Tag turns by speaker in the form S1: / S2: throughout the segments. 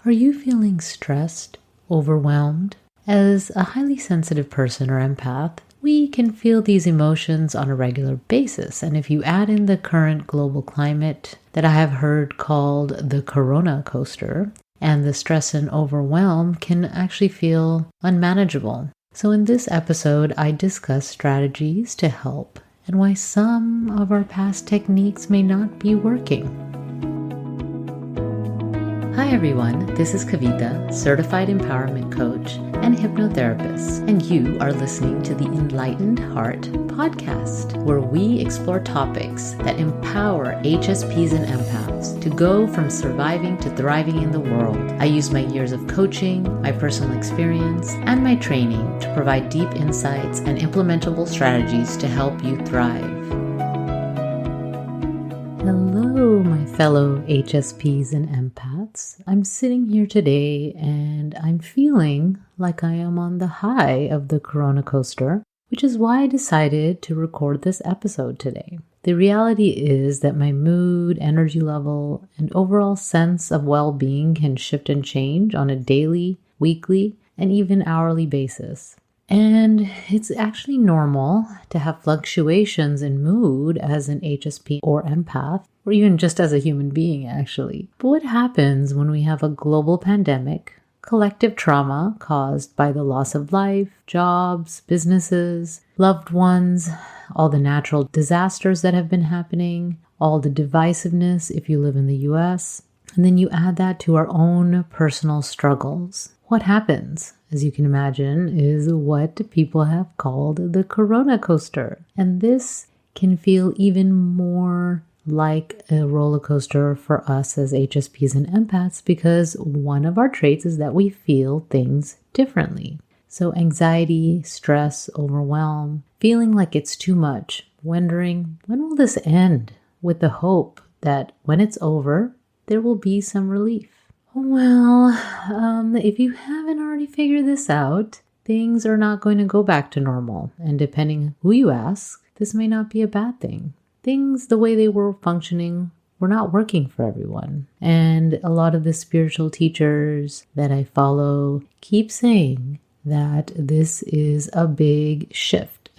S1: Are you feeling stressed, overwhelmed? As a highly sensitive person or empath, we can feel these emotions on a regular basis. And if you add in the current global climate that I have heard called the corona coaster, and the stress and overwhelm can actually feel unmanageable. So in this episode, I discuss strategies to help and why some of our past techniques may not be working. Hi everyone, this is Kavita, certified empowerment coach and hypnotherapist, and you are listening to the Enlightened Heart podcast, where we explore topics that empower HSPs and empaths to go from surviving to thriving in the world. I use my years of coaching, my personal experience, and my training to provide deep insights and implementable strategies to help you thrive. Hello, my fellow HSPs and empaths. I'm sitting here today and I'm feeling like I am on the high of the corona coaster, which is why I decided to record this episode today. The reality is that my mood, energy level, and overall sense of well-being can shift and change on a daily, weekly, and even hourly basis. And it's actually normal to have fluctuations in mood as an HSP or empath, or even just as a human being, actually. But what happens when we have a global pandemic, collective trauma caused by the loss of life, jobs, businesses, loved ones, all the natural disasters that have been happening, all the divisiveness if you live in the US, and then you add that to our own personal struggles? What happens, as you can imagine, is what people have called the corona coaster. And this can feel even more like a roller coaster for us as HSPs and empaths, because one of our traits is that we feel things differently. So anxiety, stress, overwhelm, feeling like it's too much, wondering, when will this end? With the hope that when it's over, there will be some relief. Well, if you haven't already figured this out, things are not going to go back to normal. And depending who you ask, this may not be a bad thing. Things, the way they were functioning, were not working for everyone. And a lot of the spiritual teachers that I follow keep saying that this is a big shift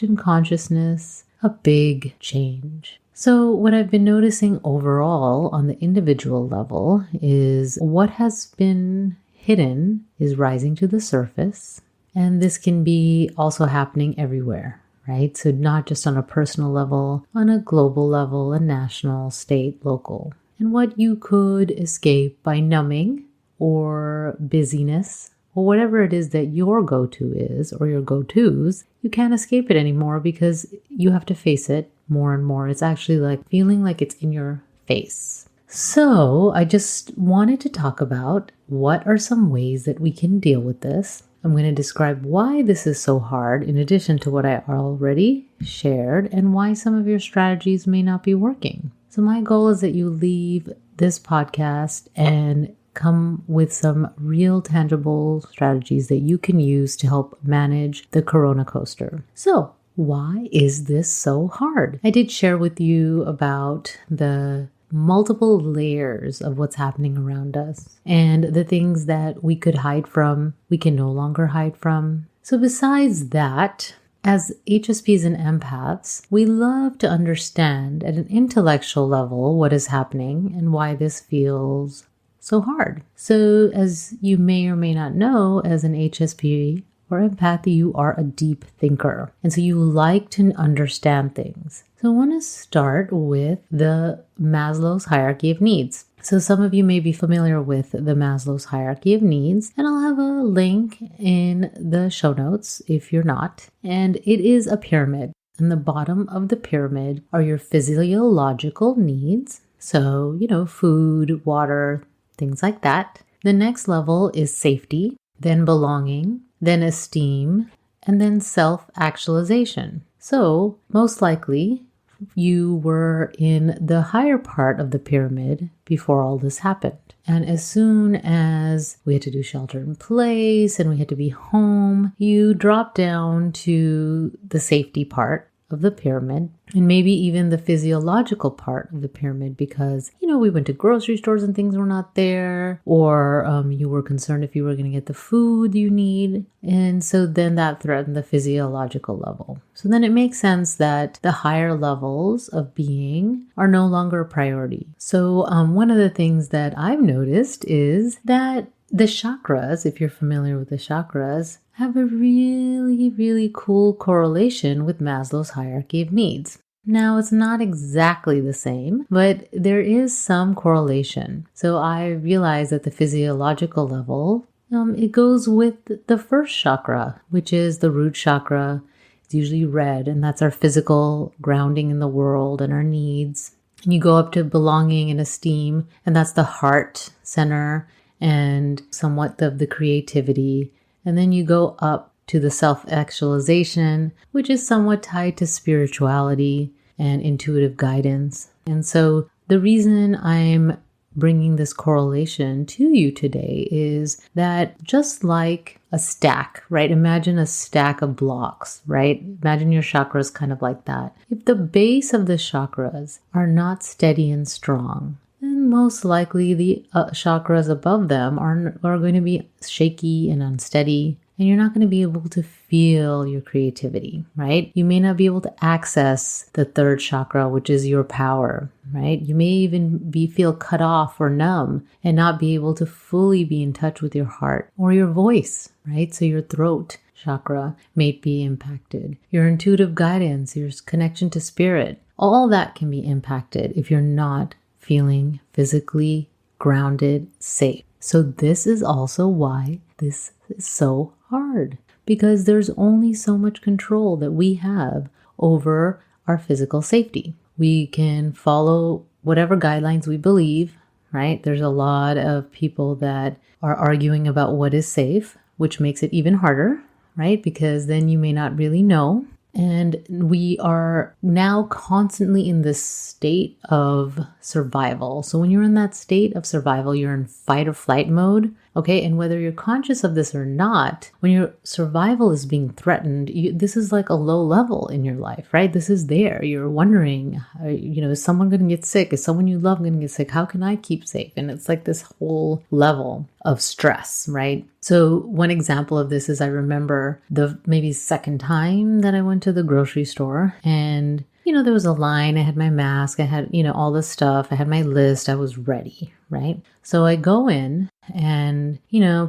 S1: in consciousness, a big change. So what I've been noticing overall on the individual level is what has been hidden is rising to the surface. And this can be also happening everywhere, right? So not just on a personal level, on a global level, a national, state, local. And what you could escape by numbing or busyness or whatever it is that your go-to is or your go-tos, you can't escape it anymore because you have to face it more and more. It's actually like feeling like it's in your face. So I just wanted to talk about what are some ways that we can deal with this. I'm going to describe why this is so hard in addition to what I already shared and why some of your strategies may not be working. So my goal is that you leave this podcast and come with some real tangible strategies that you can use to help manage the corona coaster. So why is this so hard? I did share with you about the multiple layers of what's happening around us and the things that we could hide from, we can no longer hide from. So besides that, as HSPs and empaths, we love to understand at an intellectual level what is happening and why this feels so hard. So as you may or may not know, as an HSP or empath, you are a deep thinker. And so you like to understand things. So I want to start with the Maslow's hierarchy of needs. So some of you may be familiar with the Maslow's hierarchy of needs, and I'll have a link in the show notes if you're not. And it is a pyramid. And the bottom of the pyramid are your physiological needs. So, food, water, things like that. The next level is safety, then belonging, then esteem, and then self-actualization. So most likely you were in the higher part of the pyramid before all this happened. And as soon as we had to do shelter in place and we had to be home, you dropped down to the safety part of the pyramid, and maybe even the physiological part of the pyramid because, we went to grocery stores and things were not there, or you were concerned if you were going to get the food you need. And so then that threatened the physiological level. So then it makes sense that the higher levels of being are no longer a priority. So one of the things that I've noticed is that the chakras, if you're familiar with the chakras, have a really, really cool correlation with Maslow's hierarchy of needs. Now, it's not exactly the same, but there is some correlation. So I realized that the physiological level, it goes with the first chakra, which is the root chakra. It's usually red, and that's our physical grounding in the world and our needs. And you go up to belonging and esteem, and that's the heart center and somewhat of the creativity. And then you go up to the self-actualization, which is somewhat tied to spirituality and intuitive guidance. And so the reason I'm bringing this correlation to you today is that just like a stack, right? Imagine a stack of blocks, right? Imagine your chakras kind of like that. If the base of the chakras are not steady and strong, then most likely the chakras above them are going to be shaky and unsteady. And you're not going to be able to feel your creativity, right? You may not be able to access the third chakra, which is your power, right? You may even feel cut off or numb and not be able to fully be in touch with your heart or your voice, right? So your throat chakra may be impacted. Your intuitive guidance, your connection to spirit, all that can be impacted if you're not feeling physically grounded, safe. So this is also why this is so hard, because there's only so much control that we have over our physical safety. We can follow whatever guidelines we believe, right? There's a lot of people that are arguing about what is safe, which makes it even harder, right? Because then you may not really know. And we are now constantly in this state of survival. So when you're in that state of survival, you're in fight or flight mode. Okay. And whether you're conscious of this or not, when your survival is being threatened, this is like a low level in your life, right? This is there. You're wondering, is someone going to get sick? Is someone you love going to get sick? How can I keep safe? And it's like this whole level of stress, right? So one example of this is I remember the maybe second time that I went to the grocery store and, there was a line. I had my mask. I had, all this stuff. I had my list. I was ready, right? So I go in and,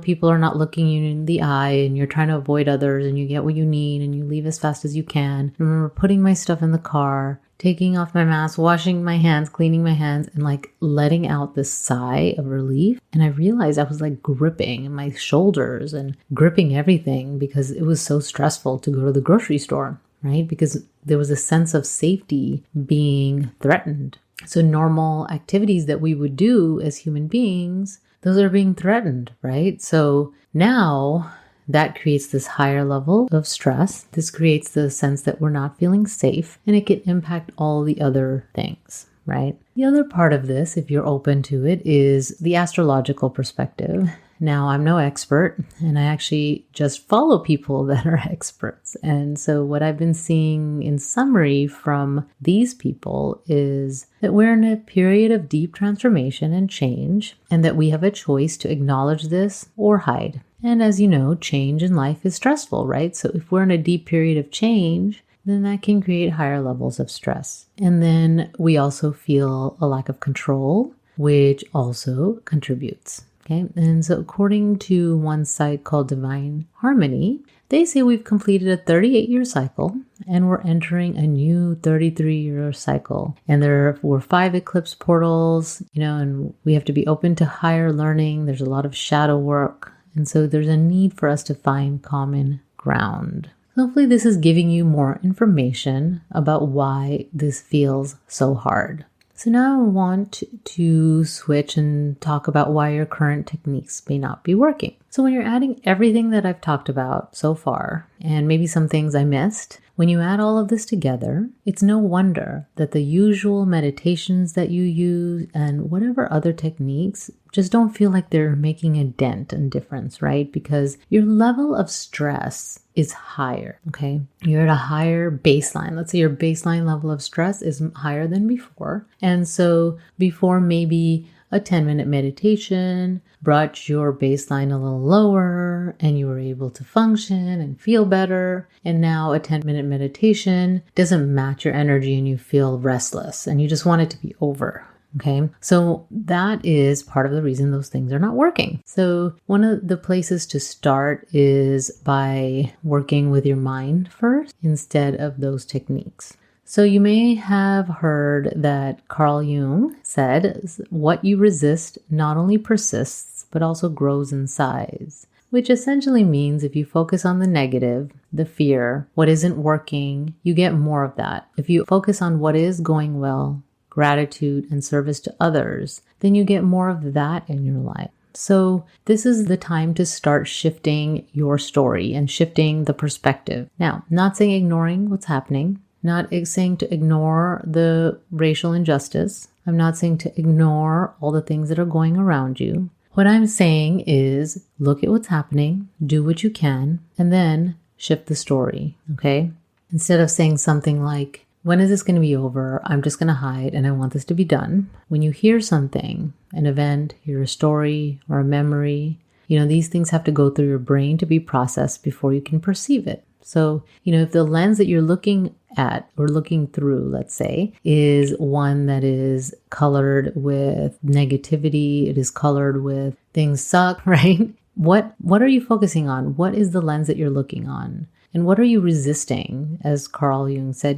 S1: people are not looking you in the eye and you're trying to avoid others and you get what you need and you leave as fast as you can. I remember putting my stuff in the car, taking off my mask, washing my hands, cleaning my hands, and like letting out this sigh of relief. And I realized I was like gripping my shoulders and gripping everything because it was so stressful to go to the grocery store, right? Because there was a sense of safety being threatened. So normal activities that we would do as human beings, those are being threatened, right? So now that creates this higher level of stress. This creates the sense that we're not feeling safe, and it can impact all the other things, right? The other part of this, if you're open to it, is the astrological perspective. Now, I'm no expert, and I actually just follow people that are experts. And so what I've been seeing in summary from these people is that we're in a period of deep transformation and change, and that we have a choice to acknowledge this or hide. And as you know, change in life is stressful, right? So if we're in a deep period of change, then that can create higher levels of stress. And then we also feel a lack of control, which also contributes. Okay. And so according to one site called Divine Harmony, they say we've completed a 38-year cycle and we're entering a new 33-year cycle. And there were 5 eclipse portals, and we have to be open to higher learning. There's a lot of shadow work. And so there's a need for us to find common ground. Hopefully this is giving you more information about why this feels so hard. So now I want to switch and talk about why your current techniques may not be working. So when you're adding everything that I've talked about so far, and maybe some things I missed, when you add all of this together, it's no wonder that the usual meditations that you use and whatever other techniques just don't feel like they're making a dent and difference, right? Because your level of stress is higher, okay? You're at a higher baseline. Let's say your baseline level of stress is higher than before. And so before maybe a 10-minute meditation brought your baseline a little lower and you were able to function and feel better. And now a 10-minute meditation doesn't match your energy and you feel restless and you just want it to be over. Okay, so that is part of the reason those things are not working. So one of the places to start is by working with your mind first instead of those techniques. So you may have heard that Carl Jung said, what you resist not only persists, but also grows in size, which essentially means if you focus on the negative, the fear, what isn't working, you get more of that. If you focus on what is going well, gratitude and service to others, then you get more of that in your life. So this is the time to start shifting your story and shifting the perspective. Now, not saying ignoring what's happening, not saying to ignore the racial injustice. I'm not saying to ignore all the things that are going around you. What I'm saying is look at what's happening, do what you can, and then shift the story, okay? Instead of saying something like, when is this going to be over? I'm just going to hide and I want this to be done. When you hear something, an event, hear a story or a memory, these things have to go through your brain to be processed before you can perceive it. So, if the lens that you're looking at or looking through, let's say, is one that is colored with negativity, it is colored with things suck, right? What are you focusing on? What is the lens that you're looking on? And what are you resisting? As Carl Jung said,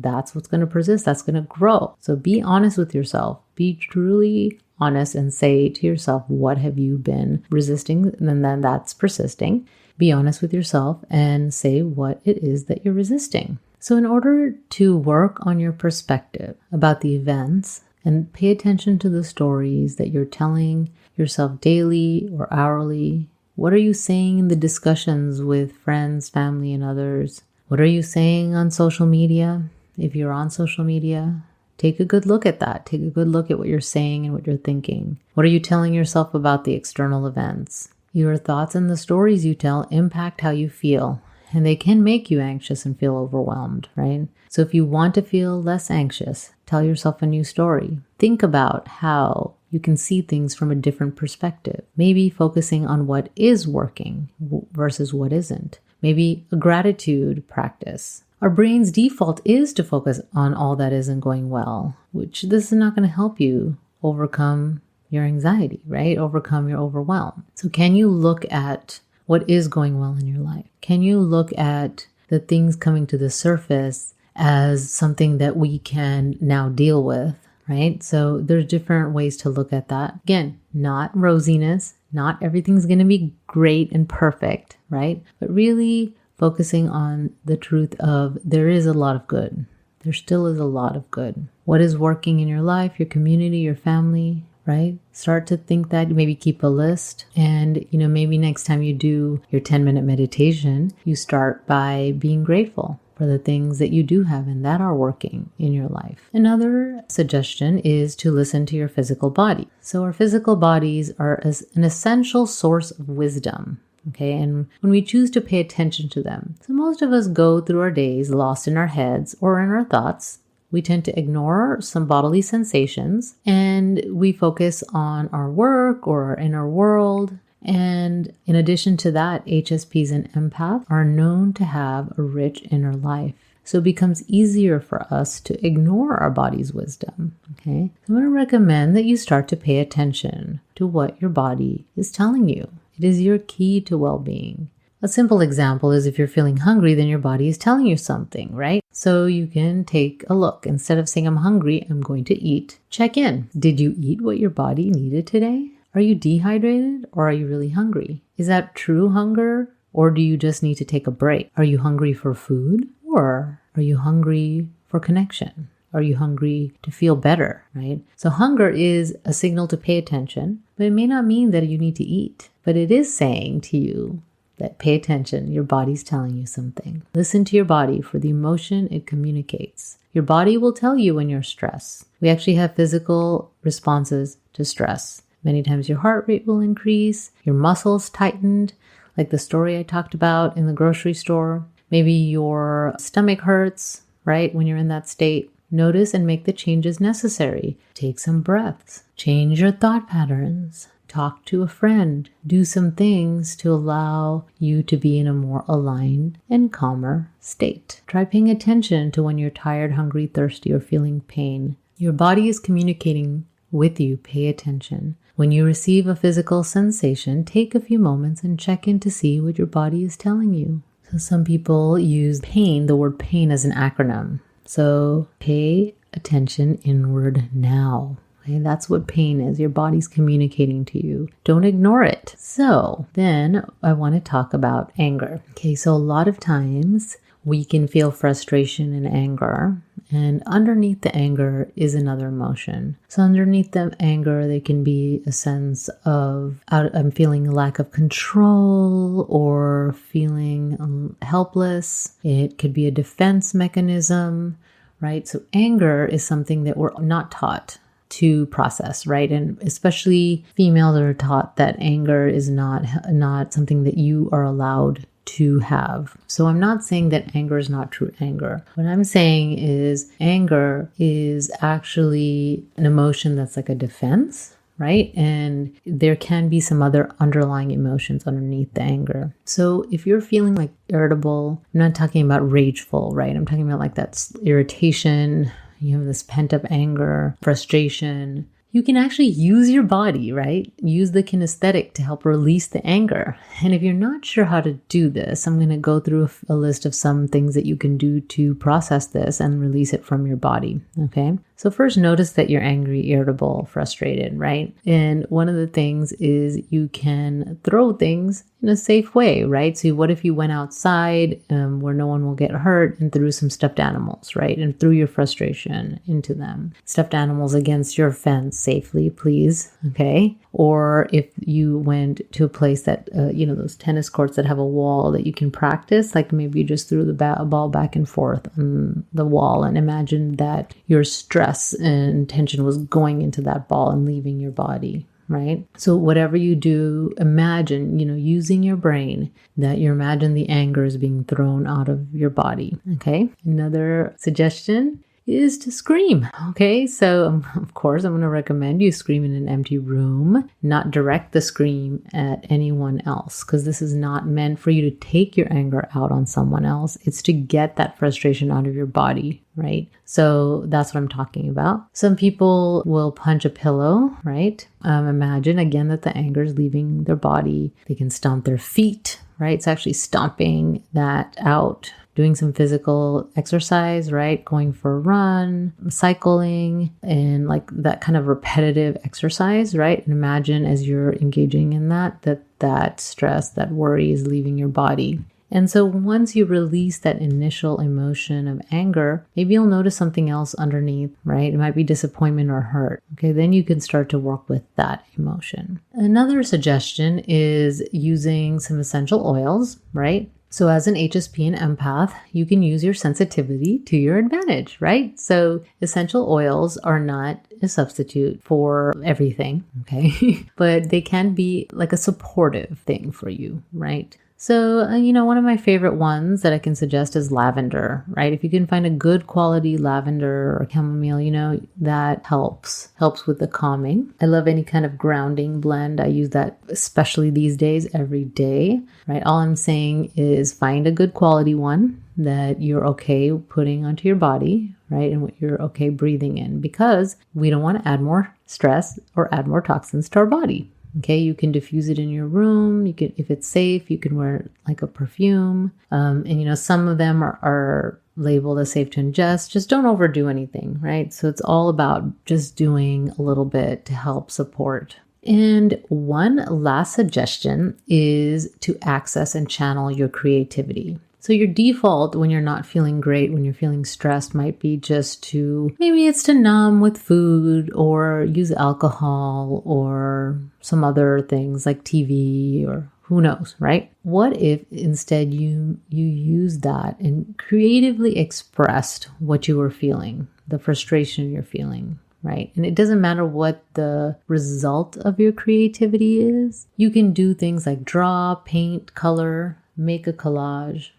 S1: that's what's going to persist, that's going to grow. So be honest with yourself. Be truly honest and say to yourself, what have you been resisting? And then that's persisting. Be honest with yourself and say what it is that you're resisting. So in order to work on your perspective about the events and pay attention to the stories that you're telling yourself daily or hourly, what are you saying in the discussions with friends, family, and others? What are you saying on social media? If you're on social media, take a good look at that. Take a good look at what you're saying and what you're thinking. What are you telling yourself about the external events? Your thoughts and the stories you tell impact how you feel, and they can make you anxious and feel overwhelmed, right? So if you want to feel less anxious, tell yourself a new story. Think about how you can see things from a different perspective. Maybe focusing on what is working versus what isn't. Maybe a gratitude practice. Our brain's default is to focus on all that isn't going well, which this is not going to help you overcome your anxiety, right? Overcome your overwhelm. So can you look at what is going well in your life? Can you look at the things coming to the surface as something that we can now deal with? Right? So there's different ways to look at that. Again, not rosiness, not everything's going to be great and perfect, right? But really focusing on the truth of there is a lot of good. There still is a lot of good. What is working in your life, your community, your family, right? Start to think that, maybe keep a list, and maybe next time you do your 10-minute meditation, you start by being grateful for the things that you do have and that are working in your life. Another suggestion is to listen to your physical body. So our physical bodies are an essential source of wisdom. Okay, and when we choose to pay attention to them. So most of us go through our days lost in our heads or in our thoughts. We tend to ignore some bodily sensations and we focus on our work or our inner world. And in addition to that, HSPs and empaths are known to have a rich inner life. So it becomes easier for us to ignore our body's wisdom. Okay, I'm going to recommend that you start to pay attention to what your body is telling you. It is your key to well-being. A simple example is if you're feeling hungry, then your body is telling you something, right? So you can take a look. Instead of saying, I'm hungry, I'm going to eat. Check in. Did you eat what your body needed today? Are you dehydrated or are you really hungry? Is that true hunger or do you just need to take a break? Are you hungry for food or are you hungry for connection? Are you hungry to feel better, right? So hunger is a signal to pay attention, but it may not mean that you need to eat, but it is saying to you, that pay attention. Your body's telling you something. Listen to your body for the emotion it communicates. Your body will tell you when you're stressed. We actually have physical responses to stress. Many times your heart rate will increase, your muscles tightened, like the story I talked about in the grocery store. Maybe your stomach hurts, right, when you're in that state. Notice and make the changes necessary. Take some breaths. Change your thought patterns. Talk to a friend. Do some things to allow you to be in a more aligned and calmer state. Try paying attention to when you're tired, hungry, thirsty, or feeling pain. Your body is communicating with you. Pay attention. When you receive a physical sensation, take a few moments and check in to see what your body is telling you. So some people use pain, the word pain, as an acronym. So pay attention inward now. Okay, that's what pain is. Your body's communicating to you. Don't ignore it. So then I want to talk about anger. Okay, so a lot of times we can feel frustration and anger, and underneath the anger is another emotion. So underneath the anger, there can be a sense of I'm feeling a lack of control or feeling helpless. It could be a defense mechanism, right? So anger is something that we're not taught to process, right? And especially females are taught that anger is not something that you are allowed to have. So I'm not saying that anger is not true anger. What I'm saying is anger is actually an emotion that's like a defense, right? And there can be some other underlying emotions underneath the anger. So if you're feeling like irritable, I'm not talking about rageful, right? I'm talking about like that's irritation, you have this pent up anger, frustration. You can actually use your body, right? Use the kinesthetic to help release the anger. And if you're not sure how to do this, I'm going to go through a list of some things that you can do to process this and release it from your body, okay? So first, notice that you're angry, irritable, frustrated, right? And one of the things is you can throw things in a safe way, right? So what if you went outside where no one will get hurt and threw some stuffed animals, right? And threw your frustration into them. Stuffed animals against your fence safely, please, okay? Or if you went to a place that, those tennis courts that have a wall that you can practice, like maybe you just threw the ball back and forth on the wall and imagine that your stress and tension was going into that ball and leaving your body, right? So whatever you do, imagine, using your brain that you imagine the anger is being thrown out of your body, okay? Another suggestion is to scream. Okay, so of course I'm going to recommend you scream in an empty room, not direct the scream at anyone else, because this is not meant for you to take your anger out on someone else. It's to get that frustration out of your body, right? So that's what I'm talking about. Some people will punch a pillow, right? Imagine again that the anger is leaving their body. They can stomp their feet, right? It's actually stomping that out. Doing some physical exercise, right? Going for a run, cycling, and like that kind of repetitive exercise, right? And imagine as you're engaging in that stress, that worry is leaving your body. And so once you release that initial emotion of anger, maybe you'll notice something else underneath, right? It might be disappointment or hurt. Okay, then you can start to work with that emotion. Another suggestion is using some essential oils, right? So as an HSP and empath, you can use your sensitivity to your advantage, right? So essential oils are not a substitute for everything, okay? But they can be like a supportive thing for you, right? So, one of my favorite ones that I can suggest is lavender, right? If you can find a good quality lavender or chamomile, that helps with the calming. I love any kind of grounding blend. I use that, especially these days, every day, right? All I'm saying is find a good quality one that you're okay putting onto your body, right? And what you're okay breathing in, because we don't want to add more stress or add more toxins to our body. Okay, you can diffuse it in your room. You can, if it's safe, you can wear it like a perfume. And some of them are labeled as safe to ingest. Just don't overdo anything, right? So it's all about just doing a little bit to help support. And one last suggestion is to access and channel your creativity. So your default when you're not feeling great, when you're feeling stressed, might be just maybe it's to numb with food or use alcohol or some other things like TV or Who knows, right? What if instead you used that and creatively expressed what you were feeling, the frustration you're feeling, right? And it doesn't matter what the result of your creativity is. You can do things like draw, paint, color, make a collage,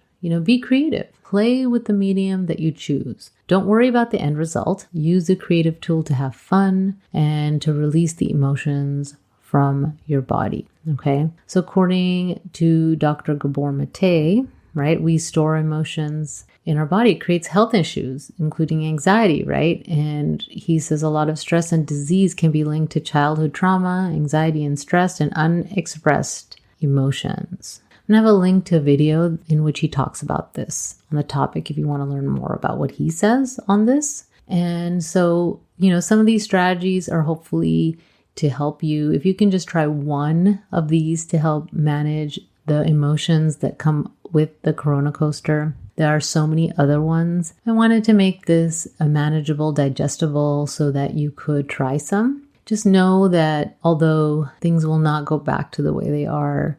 S1: be creative. Play with the medium that you choose. Don't worry about the end result. Use the creative tool to have fun and to release the emotions from your body. Okay. So according to Dr. Gabor Mate, right, we store emotions in our body. It creates health issues, including anxiety, right? And he says a lot of stress and disease can be linked to childhood trauma, anxiety and stress, and unexpressed emotions. I'm going to have a link to a video in which he talks about this on the topic if you want to learn more about what he says on this. And so, some of these strategies are hopefully to help you. If you can just try one of these to help manage the emotions that come with the Corona coaster, there are so many other ones. I wanted to make this a manageable, digestible so that you could try some. Just know that although things will not go back to the way they are,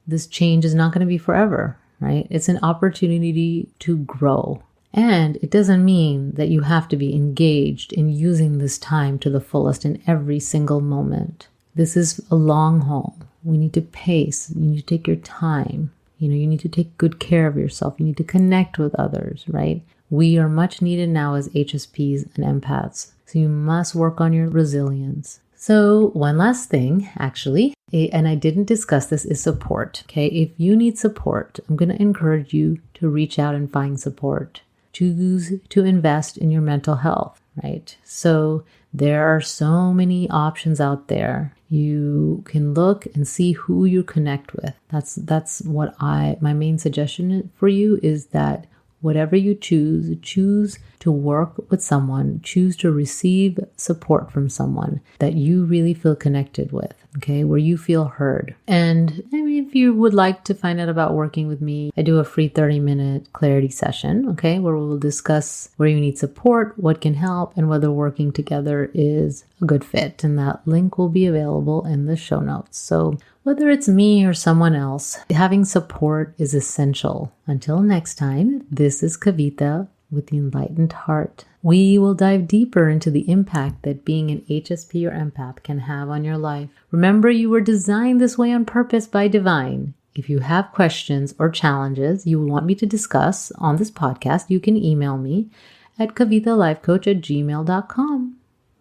S1: this change is not going to be forever, right? It's an opportunity to grow. And it doesn't mean that you have to be engaged in using this time to the fullest in every single moment. This is a long haul. We need to pace. You need to take your time. You need to take good care of yourself. You need to connect with others, right? We are much needed now as HSPs and empaths. So you must work on your resilience. So one last thing, actually, and I didn't discuss this, is support. Okay. If you need support, I'm going to encourage you to reach out and find support. Choose to invest in your mental health, right? So there are so many options out there. You can look and see who you connect with. That's what my main suggestion for you is that whatever you choose to work with someone, choose to receive support from someone that you really feel connected with, okay, where you feel heard. And if you would like to find out about working with me, I do a free 30-minute clarity session, okay, where we'll discuss where you need support, what can help, and whether working together is a good fit. And that link will be available in the show notes. So whether it's me or someone else, having support is essential. Until next time, this is Kavita with the Enlightened Heart. We will dive deeper into the impact that being an HSP or empath can have on your life. Remember, you were designed this way on purpose by Divine. If you have questions or challenges you want me to discuss on this podcast, you can email me at kavitalifecoach@gmail.com.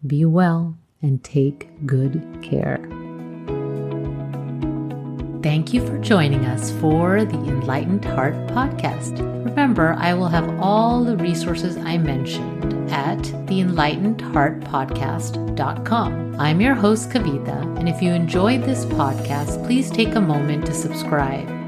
S1: Be well and take good care. Thank you for joining us for the Enlightened Heart podcast. Remember, I will have all the resources I mentioned at theenlightenedheartpodcast.com. I'm your host, Kavita, and if you enjoyed this podcast, please take a moment to subscribe.